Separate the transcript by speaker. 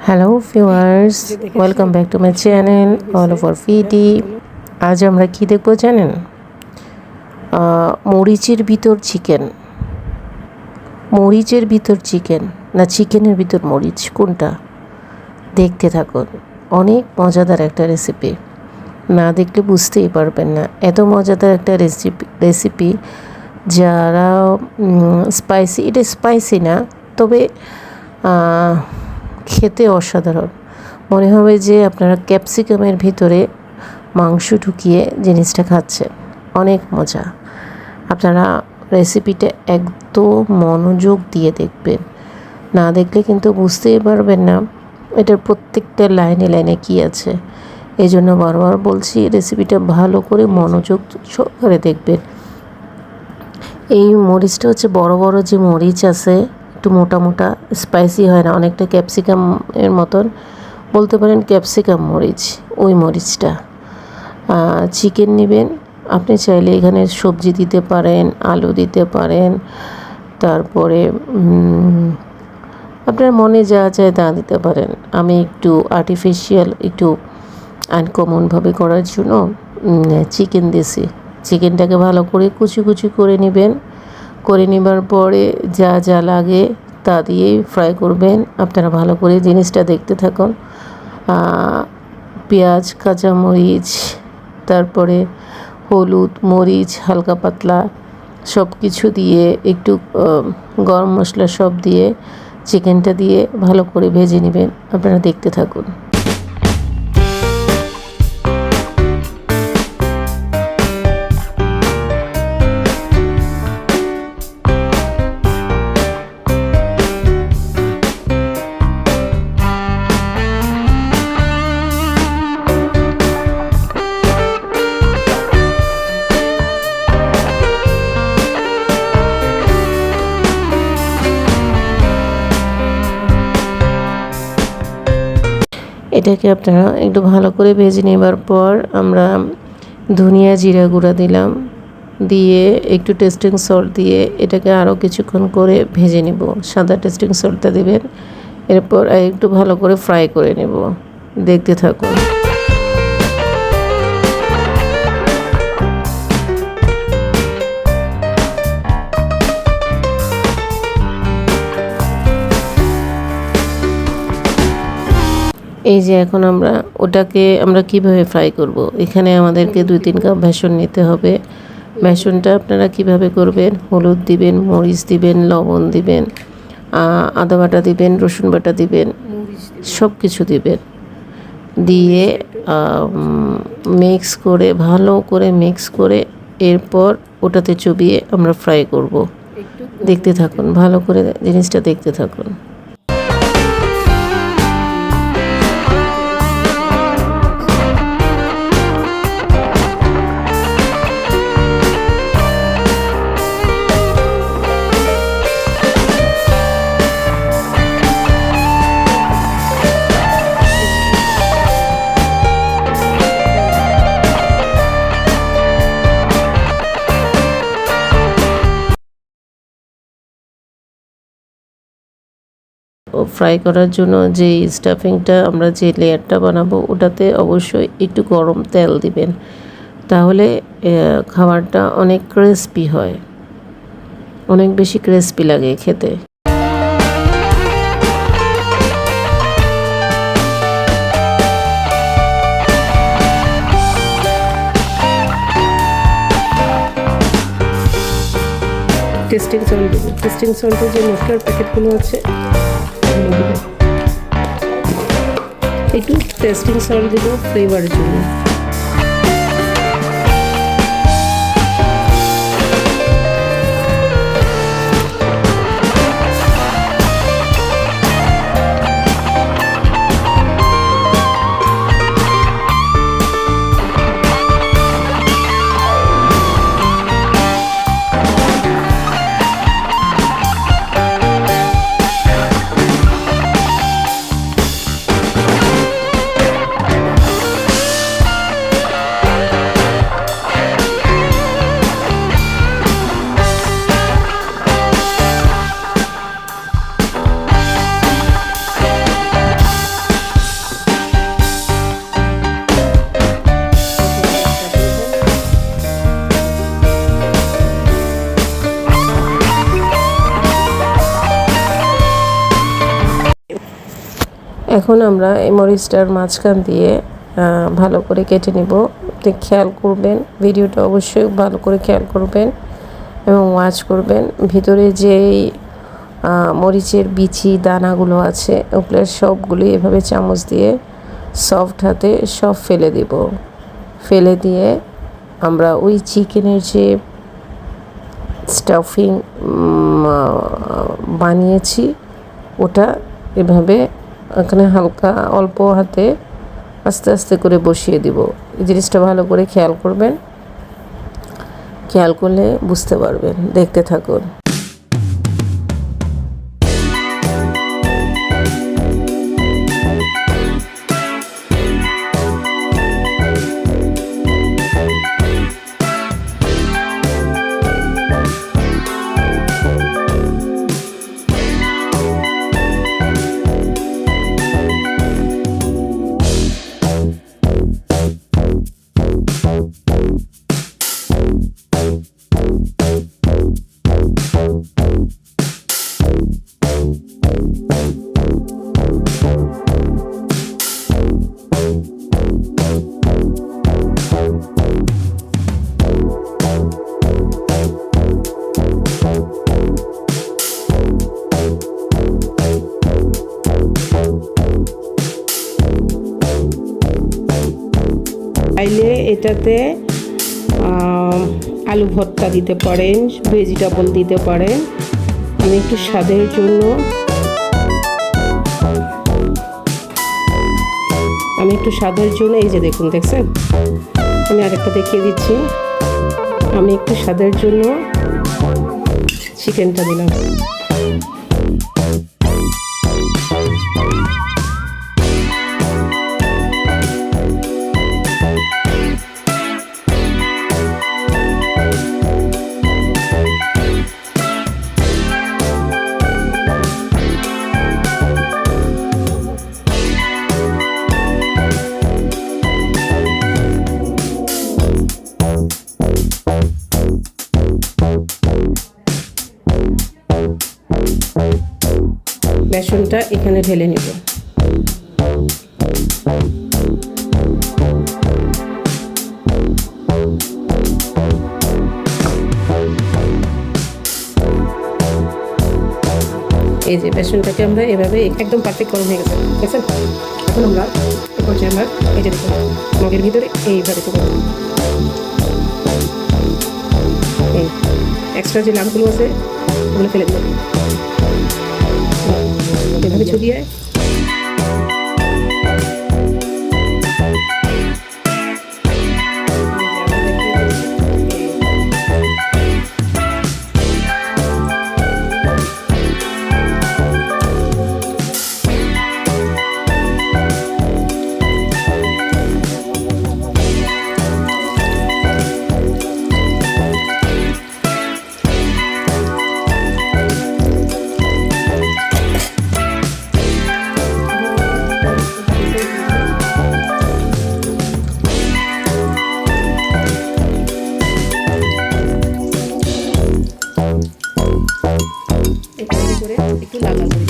Speaker 1: Hello viewers, welcome back to my channel all over video. আজ আমরা কি দেখবো জানেন? মরিচের ভিতর চিকেন। মরিচের ভিতর চিকেন না চিকেনের ভিতর মরিচ, কোনটা? দেখতে থাকুন। অনেক মজাদার একটা রেসিপি, না দেখলে বুঝতেই পারবেন না। এত মজাদার একটা রেসিপি যারা স্পাইসি, এটা স্পাইসি না, তবে খেতে অসাধারণ। মনে হবে যে আপনারা ক্যাপসিকামের ভিতরে মাংস ঢুকিয়ে জিনিসটা খাচ্ছেন। অনেক মজা। আপনারা রেসিপিটা একদম মনোযোগ দিয়ে দেখবেন, না দেখলে কিন্তু বুঝতেই পারবেন না এটার প্রত্যেকটা লাইনে লাইনে কী আছে। এই জন্য বারবার বলছি, রেসিপিটা ভালো করে মনোযোগ সহকারে দেখবেন। এই মরিচটা হচ্ছে বড় বড় যে মরিচ আছে, একটু মোটা মোটা, স্পাইসি হয় না, অনেকটা ক্যাপসিকাম এর মতন বলতে পারেন, ক্যাপসিকাম মরিচ, ওই মরিচটা। চিকেন নেবেন, আপনি চাইলে এখানে সবজি দিতে পারেন, আলু দিতে পারেন, তারপরে আপনার মনে যা চায় তা দিতে পারেন। আমি একটু আর্টিফিশিয়াল, একটু আনকমনভাবে করার জন্য চিকেন দিয়েছি। চিকেনটাকে ভালো করে কুচি কুচি করে নেবেন। করে নেবার পরে যা যা লাগে তা দিয়েই ফ্রাই করবেন। আপনারা ভালো করে জিনিসটা দেখতে থাকুন। পেঁয়াজ, কাঁচামরিচ, তারপরে হলুদ, মরিচ, হালকা পাতলা সব কিছু দিয়ে, একটু গরম মশলা সব দিয়ে, চিকেনটা দিয়ে ভালো করে ভেজে নেবেন। আপনারা দেখতে থাকুন। এটাকে আপনারা একটু ভালো করে ভেজে নেবার পর আমরা ধনিয়া জিরা গুঁড়া দিলাম, দিয়ে একটু টেস্টিং সল্ট দিয়ে এটাকে আরও কিছুক্ষণ করে ভেজে নেব। সাদা টেস্টিং সল্টটা দেবেন। এরপর একটু ভালো করে ফ্রাই করে নেব। দেখতে থাকুন। এই যে এখন ওটাকে আমরা কিভাবে ফ্রাই করব। এখানে আমাদেরকে 2-3 কাপ বেসন নিতে হবে। বেসনটা আপনারা কিভাবে করবেন? হলুদ দিবেন, মরিচ দিবেন, লবণ দিবেন, আদা বাটা দিবেন, রসুন বাটা দিবেন, সব কিছু দিবেন। দিয়ে মিক্স করে, ভালো করে মিক্স করে, এরপর ওটাতে চুবিয়ে আমরা ফ্রাই করব। দেখতে থাকুন, ভালো করে জিনিসটা দেখতে থাকুন। ফ্রাই করার জন্য যে স্টাফিংটা, আমরা যে লেয়ারটা বানাবো, ওটাতে অবশ্যই একটু গরম তেল দিবেন। তাহলে খাবারটা অনেক ক্রিস্পি হয়, অনেক বেশি ক্রিস্পি লাগে খেতে। টেস্টিং সল্ট দেবো। টেস্টিং সল্টের যে মশলার প্যাকেটগুলো আছে, একটু টেস্টিং সল্ট দেবো ফ্লেভারের জন্য। এখন আমরা এই মরিচটার মাঝখান দিয়ে ভালো করে কেটে নিব। আপনি খেয়াল করবেন, ভিডিওটা অবশ্যই ভালো করে খেয়াল করবেন এবং ওয়াচ করবেন। ভিতরে যেই মরিচের বিচি দানাগুলো আছে ওগুলো সবগুলি এভাবে চামচ দিয়ে সফট হাতে সব ফেলে দেব। ফেলে দিয়ে আমরা ওই চিকেনের যে স্টাফিং বানিয়েছি ওটা এভাবে এখানে হালকা অল্প হাতে আস্তে আস্তে করে বসিয়ে দিব। এই জিনিসটা ভালো করে খেয়াল করবেন, খেয়াল করলে বুঝতে পারবেন। দেখতে থাকুন।
Speaker 2: চাইলে এটাতে আলু ভর্তা দিতে পারেন, ভেজিটেবল দিতে পারেন। আমি একটু স্বাদের জন্য এই যে দেখুন, দেখছেন, আমি আরেকটা দেখিয়ে দিচ্ছি। আমি একটু স্বাদের জন্য চিকেনটা দিলাম। বেসনটা এখানে ঢেলে নিব। এই যে বেসনটাকে আমরা এভাবে একদম পারফেক্ট গরম হয়ে গেছে, দেখছেন। এখন আমরা এই যে দেখুন মগের ভিতরে এইভাবে তো এই এক্সট্রা যে লামগুলো আছে ওগুলো ফেলে দেবো এভাবে ছড়িয়ে। একটু লাল লাল করে